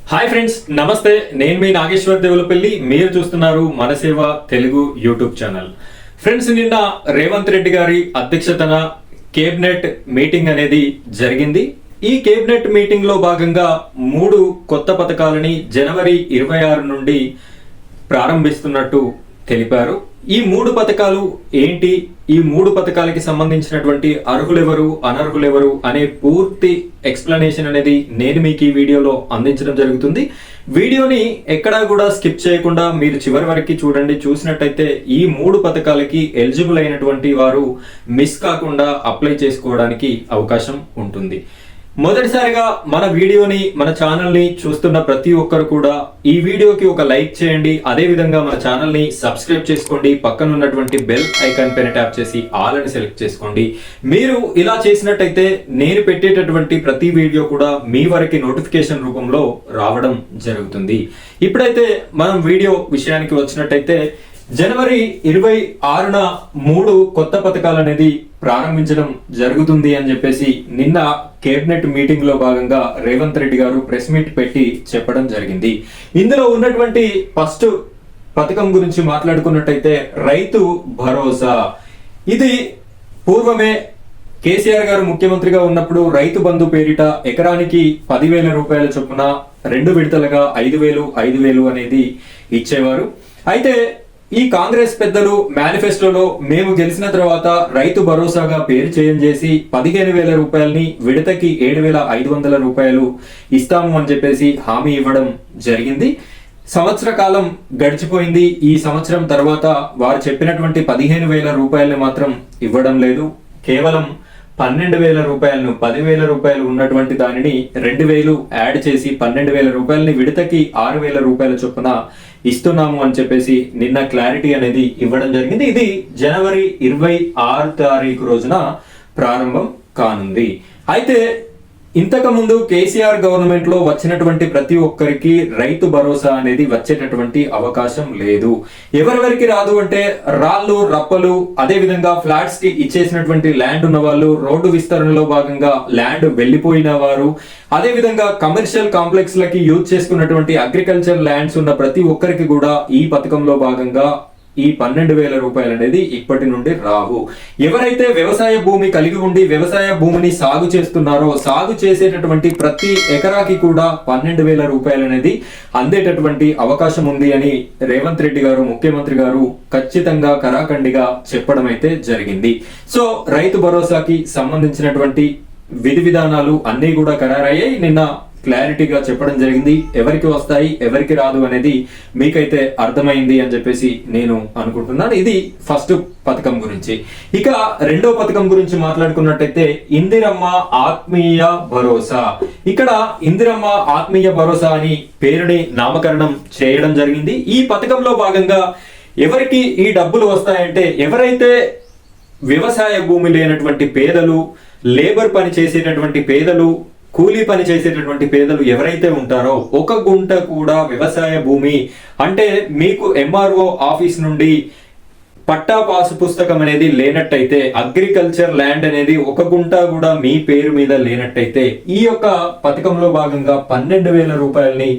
Hi friends, నమస్తే. నేను మీ నాగేశ్వర్ దేవులపల్లి. మీరు చూస్తున్నారు మన సేవ తెలుగు యూట్యూబ్ ఛానల్. ఫ్రెండ్స్, నిన్న రేవంత్ రెడ్డి గారి అధ్యక్షతన కేబినెట్ మీటింగ్ అనేది జరిగింది. ఈ కేబినెట్ మీటింగ్ లో భాగంగా 3 కొత్త పథకాలని జనవరి 26 నుండి ప్రారంభిస్తున్నట్టు తెలిపారు. ఈ 3 పథకాలు ఏంటి, ఈ 3 పథకాలకి సంబంధించినటువంటి అర్హులెవరు, అనర్హులెవరు అనే పూర్తి ఎక్స్ప్లెనేషన్ అనేది నేను మీకు ఈ వీడియోలో అందించడం జరుగుతుంది. వీడియోని ఎక్కడా కూడా స్కిప్ చేయకుండా మీరు చివరి వరకు చూడండి. చూసినట్టయితే ఈ 3 పథకాలకి ఎలిజిబుల్ అయినటువంటి వారు మిస్ కాకుండా అప్లై చేసుకోవడానికి అవకాశం ఉంటుంది. మొదటిసారిగా మన వీడియోని, మన ఛానల్ని చూస్తున్న ప్రతి ఒక్కరు కూడా ఈ వీడియోకి ఒక లైక్ చేయండి. అదే విధంగా మన ఛానల్ని సబ్స్క్రైబ్ చేసుకోండి. పక్కన ఉన్నటువంటి బెల్ ఐకాన్ పైన ట్యాప్ చేసి ఆల్ అని సెలెక్ట్ చేసుకోండి. మీరు ఇలా చేసినట్టయితే నేను పెట్టేటటువంటి ప్రతి వీడియో కూడా మీ వరకు నోటిఫికేషన్ రూపంలో రావడం జరుగుతుంది. ఇప్పుడైతే మనం వీడియో విషయానికి వచ్చినట్టయితే జనవరి 26న 3 కొత్త పథకాలు అనేది ప్రారంభించడం జరుగుతుంది అని చెప్పేసి నిన్న కేబినెట్ మీటింగ్ లో భాగంగా రేవంత్ రెడ్డి గారు ప్రెస్ మీట్ పెట్టి చెప్పడం జరిగింది. ఇందులో ఉన్నటువంటి ఫస్ట్ పథకం గురించి మాట్లాడుకున్నట్టయితే రైతు భరోసా. ఇది పూర్వమే కేసీఆర్ గారు ముఖ్యమంత్రిగా ఉన్నప్పుడు రైతు బంధు పేరిట ఎకరానికి 10,000 రూపాయల చొప్పున 2 విడతలుగా 5,000 అనేది ఇచ్చేవారు. అయితే ఈ కాంగ్రెస్ పెద్దలు మేనిఫెస్టోలో మేము గెలిచిన తర్వాత రైతు భరోసాగా పేరు చేంజ్ చేసి 15,000 రూపాయలని విడతకి 7,500 రూపాయలు ఇస్తాము అని చెప్పేసి హామీ ఇవ్వడం జరిగింది. సంవత్సర కాలం గడిచిపోయింది. ఈ సంవత్సరం తర్వాత వారు చెప్పినటువంటి 15,000 రూపాయలని మాత్రం ఇవ్వడం లేదు. కేవలం 12,000 రూపాయలను, 10,000 రూపాయలు ఉన్నటువంటి దానిని 2,000 యాడ్ చేసి 12,000 రూపాయలని విడతకి 6,000 రూపాయల చొప్పున ఇస్తున్నాము అని చెప్పేసి నిన్న క్లారిటీ అనేది ఇవ్వడం జరిగింది. ఇది జనవరి 26 తారీఖు రోజున ప్రారంభం కానుంది. అయితే ఇంతకు ముందు కేసీఆర్ గవర్నమెంట్ లో వచ్చినటువంటి ప్రతి ఒక్కరికి రైతు భరోసా అనేది వచ్చేటటువంటి అవకాశం లేదు. ఎవరెవరికి రాదు అంటే రాళ్ళు, రప్పలు, అదే విధంగా ఫ్లాట్స్ కి ఇచ్చేసినటువంటి ల్యాండ్ ఉన్న వాళ్ళు, రోడ్డు విస్తరణలో భాగంగా ల్యాండ్ వెళ్లిపోయిన వారు, అదే విధంగా కమర్షియల్ కాంప్లెక్స్ లకి యూజ్ చేసుకున్నటువంటి అగ్రికల్చర్ ల్యాండ్స్ ఉన్న ప్రతి ఒక్కరికి కూడా ఈ పథకంలో భాగంగా ఈ 12,000 రూపాయలు అనేది ఇప్పటి నుండి రావు. ఎవరైతే వ్యవసాయ భూమి కలిగి ఉండి వ్యవసాయ భూమిని సాగు చేస్తున్నారో, సాగు చేసేటటువంటి ప్రతి ఎకరాకి కూడా 12,000 రూపాయలు అనేది అందేటటువంటి అవకాశం ఉంది అని రేవంత్ రెడ్డి గారు, ముఖ్యమంత్రి గారు ఖచ్చితంగా కరాఖండిగా చెప్పడం అయితే జరిగింది. సో రైతు భరోసాకి సంబంధించినటువంటి విధి విధానాలు అన్ని కూడా ఖరారయ్యాయి. నిన్న క్లారిటీగా చెప్పడం జరిగింది. ఎవరికి వస్తాయి, ఎవరికి రాదు అనేది మీకైతే అర్థమైంది అని చెప్పేసి నేను అనుకుంటున్నాను. ఇది ఫస్ట్ పథకం గురించి. ఇక రెండో పథకం గురించి మాట్లాడుకున్నట్టయితే ఇందిరమ్మ ఆత్మీయ భరోసా. ఇక్కడ ఇందిరమ్మ ఆత్మీయ భరోసా అని పేరుని నామకరణం చేయడం జరిగింది. ఈ పథకంలో భాగంగా ఎవరికి ఈ డబ్బులు వస్తాయంటే ఎవరైతే వ్యవసాయ భూమి లేనటువంటి పేదలు, లేబర్ పని చేసేటటువంటి పేదలు, కూలీ పని చేసేటటువంటి పేదలు ఎవరైతే ఉంటారో, 1 గుంట కూడా వ్యవసాయ భూమి అంటే మీకు ఎంఆర్ఓ ఆఫీస్ నుండి పట్టా పాసు పుస్తకం అనేది లేనట్టయితే, అగ్రికల్చర్ ల్యాండ్ అనేది 1 గుంట కూడా మీ పేరు మీద లేనట్టయితే ఈ యొక్క పథకంలో భాగంగా 12,000 రూపాయలని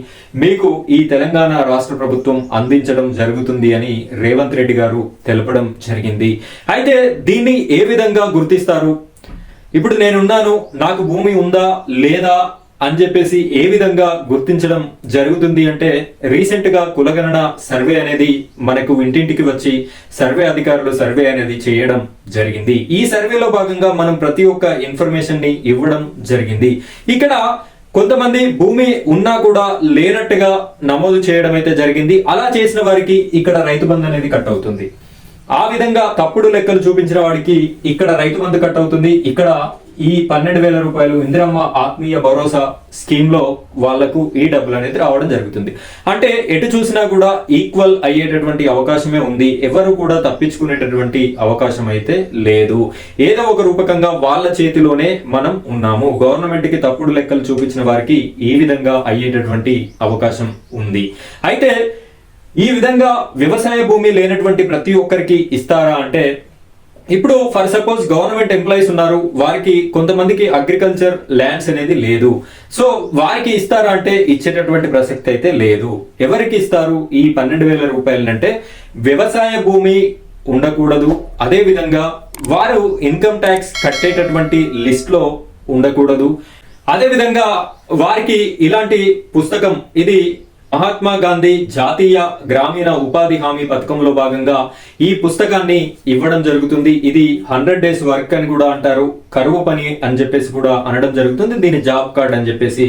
మీకు ఈ తెలంగాణ రాష్ట్ర ప్రభుత్వం అందించడం జరుగుతుంది అని రేవంత్ రెడ్డి గారు తెలపడం జరిగింది. అయితే దీన్ని ఏ విధంగా గుర్తిస్తారు? ఇప్పుడు నేనున్నాను, నాకు భూమి ఉందా లేదా అని చెప్పేసి ఏ విధంగా గుర్తించడం జరుగుతుంది అంటే, రీసెంట్ గా కులగణన సర్వే అనేది మనకు ఇంటింటికి వచ్చి సర్వే అధికారులు సర్వే అనేది చేయడం జరిగింది. ఈ సర్వేలో భాగంగా మనం ప్రతి ఒక్క ఇన్ఫర్మేషన్ ని ఇవ్వడం జరిగింది. ఇక్కడ కొంతమంది భూమి ఉన్నా కూడా లేనట్టుగా నమోదు చేయడం అయితే జరిగింది. అలా చేసిన వారికి ఇక్కడ రైతు బంధు అనేది కట్ అవుతుంది. ఆ విధంగా తప్పుడు లెక్కలు చూపించిన వాడికి ఇక్కడ రైతు బంధు కట్ అవుతుంది. ఇక్కడ ఈ 12,000 రూపాయలు ఇందిరమ్మ ఆత్మీయ భరోసా స్కీమ్ లో వాళ్లకు ఈ డబ్బులు అనేది రావడం జరుగుతుంది. అంటే ఎటు చూసినా కూడా ఈక్వల్ అయ్యేటటువంటి అవకాశమే ఉంది. ఎవరు కూడా తప్పించుకునేటటువంటి అవకాశం అయితే లేదు. ఏదో ఒక రూపకంగా వాళ్ళ చేతిలోనే మనం ఉన్నాము. గవర్నమెంట్ కి తప్పుడు లెక్కలు చూపించిన వారికి ఈ విధంగా అయ్యేటటువంటి అవకాశం ఉంది. అయితే ఈ విధంగా వ్యవసాయ భూమి లేనటువంటి ప్రతి ఒక్కరికి ఇస్తారా అంటే ఇప్పుడు ఫర్ సపోజ్ గవర్నమెంట్ ఎంప్లాయీస్ ఉన్నారు, వారికి కొంతమందికి అగ్రికల్చర్ ల్యాండ్స్ అనేది లేదు. సో వారికి ఇస్తారా అంటే ఇచ్చేటటువంటి ప్రసక్తి అయితే లేదు. ఎవరికి ఇస్తారు ఈ 12,000 రూపాయలు అంటే వ్యవసాయ భూమి ఉండకూడదు, అదే విధంగా వారు ఇన్కమ్ ట్యాక్స్ కట్టేటటువంటి లిస్ట్ లో ఉండకూడదు, అదే విధంగా వారికి ఇలాంటి పుస్తకం, ఇది మహాత్మా గాంధీ జాతీయ గ్రామీణ ఉపాధి హామీ పథకంలో భాగంగా ఈ పుస్తకాన్ని ఇవ్వడం జరుగుతుంది. ఇది 100 days వర్క్ అని కూడా అంటారు, కరువు పని అని చెప్పేసి కూడా అనడం జరుగుతుంది. దీని జాబ్ కార్డ్ అని చెప్పేసి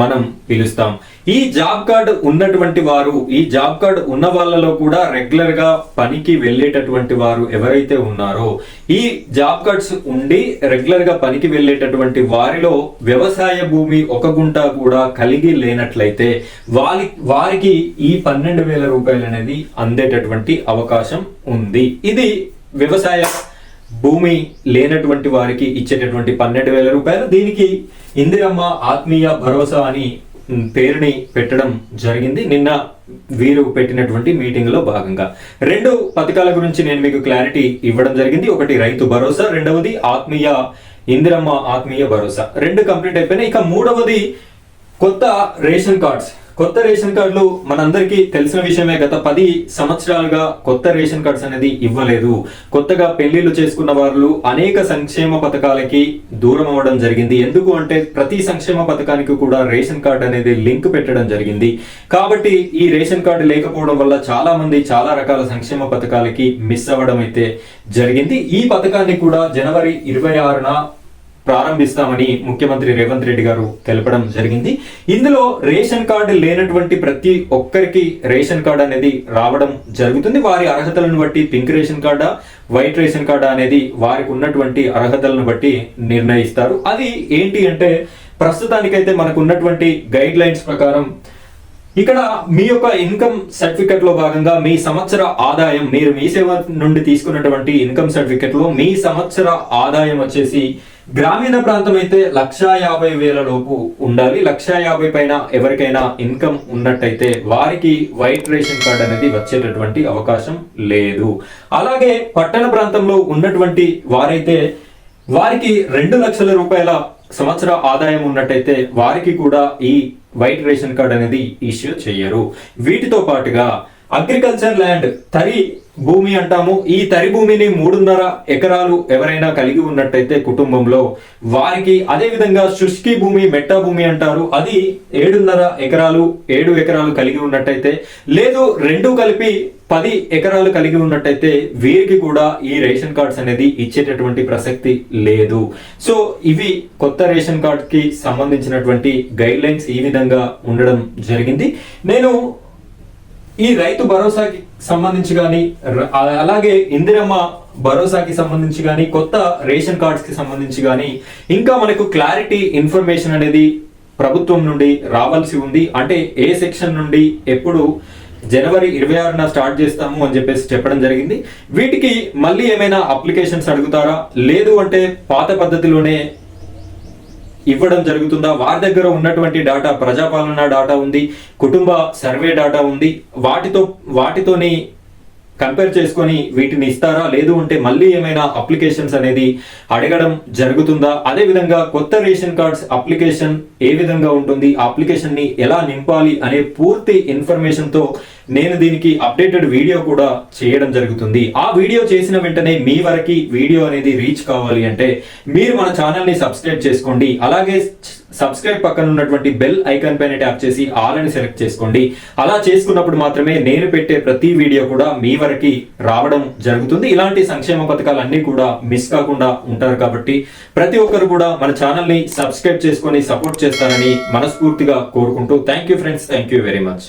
మనం పిలుస్తాం. ఈ జాబ్ కార్డు ఉన్నటువంటి వారు, ఈ జాబ్ కార్డు ఉన్న వాళ్ళలో కూడా రెగ్యులర్ గా పనికి వెళ్ళేటటువంటి వారు ఎవరైతే ఉన్నారో, ఈ జాబ్ కార్డ్స్ ఉండి రెగ్యులర్ గా పనికి వెళ్ళేటటువంటి వారిలో వ్యవసాయ భూమి 1 గుంట కూడా కలిగి లేనట్లయితే వారికి ఈ 12,000 రూపాయలు అనేది అందేటటువంటి అవకాశం ఉంది. ఇది వ్యవసాయ భూమి లేనటువంటి వారికి ఇచ్చేటటువంటి 12,000 రూపాయలు. దీనికి ఇందిరమ్మ ఆత్మీయ భరోసా అని పేరుని పెట్టడం జరిగింది నిన్న వీరు పెట్టినటువంటి మీటింగ్ లో భాగంగా. 2 పథకాల గురించి నేను మీకు క్లారిటీ ఇవ్వడం జరిగింది. ఒకటి రైతు భరోసా, రెండవది ఇందిరమ్మ ఆత్మీయ భరోసా. 2 కంప్లీట్ అయిపోయినాయి. ఇక 3వది కొత్త రేషన్ కార్డ్స్. కొత్త రేషన్ కార్డులు మనందరికీ తెలిసిన విషయమే. గత 10 సంవత్సరాలుగా కొత్త రేషన్ కార్డ్స్ అనేది ఇవ్వలేదు. కొత్తగా పెళ్లిళ్లు చేసుకున్న వాళ్ళు అనేక సంక్షేమ పథకాలకి దూరం అవ్వడం జరిగింది. ఎందుకు అంటే ప్రతి సంక్షేమ పథకానికి కూడా రేషన్ కార్డ్ అనేది లింక్ పెట్టడం జరిగింది. కాబట్టి ఈ రేషన్ కార్డు లేకపోవడం వల్ల చాలా మంది చాలా రకాల సంక్షేమ పథకాలకి మిస్ అవ్వడం అయితే జరిగింది. ఈ పథకాన్ని కూడా జనవరి 26న ప్రారంభిస్తామని ముఖ్యమంత్రి రేవంత్ రెడ్డి గారు తెలపడం జరిగింది. ఇందులో రేషన్ కార్డు లేనటువంటి ప్రతి ఒక్కరికి రేషన్ కార్డు అనేది రావడం జరుగుతుంది. వారి అర్హతలను బట్టి పింక్ రేషన్ కార్డా, వైట్ రేషన్ కార్డా అనేది వారికి ఉన్నటువంటి అర్హతలను బట్టి నిర్ణయిస్తారు. అది ఏంటి అంటే ప్రస్తుతానికైతే మనకు ఉన్నటువంటి గైడ్ లైన్స్ ప్రకారం ఇక్కడ మీ యొక్క ఇన్కమ్ సర్టిఫికెట్ లో భాగంగా మీ సంవత్సర ఆదాయం, మీరు మీ సేవ నుండి తీసుకున్నటువంటి ఇన్కమ్ సర్టిఫికెట్ లో మీ సంవత్సర ఆదాయం వచ్చేసి గ్రామీణ ప్రాంతం అయితే 1,50,000 లోపు ఉండాలి. 1,50,000 పైన ఎవరికైనా ఇన్కమ్ ఉన్నట్టయితే వారికి వైట్ రేషన్ కార్డ్ అనేది వచ్చేటటువంటి అవకాశం లేదు. అలాగే పట్టణ ప్రాంతంలో ఉన్నటువంటి వారైతే వారికి 2 లక్షల రూపాయల సంవత్సర ఆదాయం ఉన్నట్టయితే వారికి కూడా ఈ వైట్ రేషన్ కార్డ్ అనేది ఇష్యూ చేయరు. వీటితో పాటుగా అగ్రికల్చర్ ల్యాండ్, తరి భూమి అంటాము. ఈ తరి భూమిని 3.5 ఎకరాలు ఎవరైనా కలిగి ఉన్నట్టయితే కుటుంబంలో వారికి, అదే విధంగా శుష్కి భూమి, మెట్ట భూమి అంటారు, అది 7.5 ఎకరాలు 7 ఎకరాలు కలిగి ఉన్నట్టయితే, లేదు 2 కలిపి 10 ఎకరాలు కలిగి ఉన్నట్టయితే వీరికి కూడా ఈ రేషన్ కార్డ్స్ అనేది ఇచ్చేటటువంటి ప్రసక్తి లేదు. సో ఇవి కొత్త రేషన్ కార్డ్ కి సంబంధించినటువంటి గైడ్ లైన్స్ ఈ విధంగా ఉండడం జరిగింది. నేను ఈ రైతు భరోసాకి సంబంధించి కానీ, అలాగే ఇందిరమ్మ భరోసాకి సంబంధించి కానీ, కొత్త రేషన్ కార్డ్స్ కి సంబంధించి కానీ ఇంకా మనకు క్లారిటీ ఇన్ఫర్మేషన్ అనేది ప్రభుత్వం నుండి రావాల్సి ఉంది. అంటే ఏ సెక్షన్ నుండి ఎప్పుడు జనవరి 26న స్టార్ట్ చేస్తాము అని చెప్పేసి చెప్పడం జరిగింది. వీటికి మళ్ళీ ఏమైనా అప్లికేషన్స్ అడుగుతారా, లేదు అంటే పాత పద్ధతిలోనే ఇవ్వడం జరుగుతుందా? వారి దగ్గర ఉన్నటువంటి డాటా, ప్రజాపాలన డాటా ఉంది, కుటుంబ సర్వే డాటా ఉంది, వాటితోని కంపేర్ చేసుకొని వీటిని ఇస్తారా, లేదు అంటే మళ్ళీ ఏమైనా అప్లికేషన్స్ అనేది అడగడం జరుగుతుందా? అదే విధంగా కొత్త రేషన్ కార్డ్స్ అప్లికేషన్ ఏ విధంగా ఉంటుంది, ఆ అప్లికేషన్ ని ఎలా నింపాలి అనే పూర్తి ఇన్ఫర్మేషన్ తో నేను దీనికి అప్డేటెడ్ వీడియో కూడా చేయడం జరుగుతుంది. ఆ వీడియో చేసిన వెంటనే మీ వరకు వీడియో అనేది రీచ్ కావాలి అంటే మీరు మన ఛానల్ ని సబ్స్క్రైబ్ చేసుకోండి. అలాగే సబ్స్క్రైబ్ పక్కన ఉన్నటువంటి బెల్ ఐకాన్ పైన ట్యాప్ చేసి ఆల్ అని సెలెక్ట్ చేసుకోండి. అలా చేసుకున్నప్పుడు మాత్రమే నేను పెట్టే ప్రతి వీడియో కూడా మీ వరకు రావడం జరుగుతుంది. ఇలాంటి సంక్షేమ పథకాలు అన్ని కూడా మిస్ కాకుండా ఉంటారు కాబట్టి ప్రతి ఒక్కరు కూడా మన ఛానల్ ని సబ్స్క్రైబ్ చేసుకొని సపోర్ట్ చేస్తారని మనస్ఫూర్తిగా కోరుకుంటూ thank you friends, thank you very much.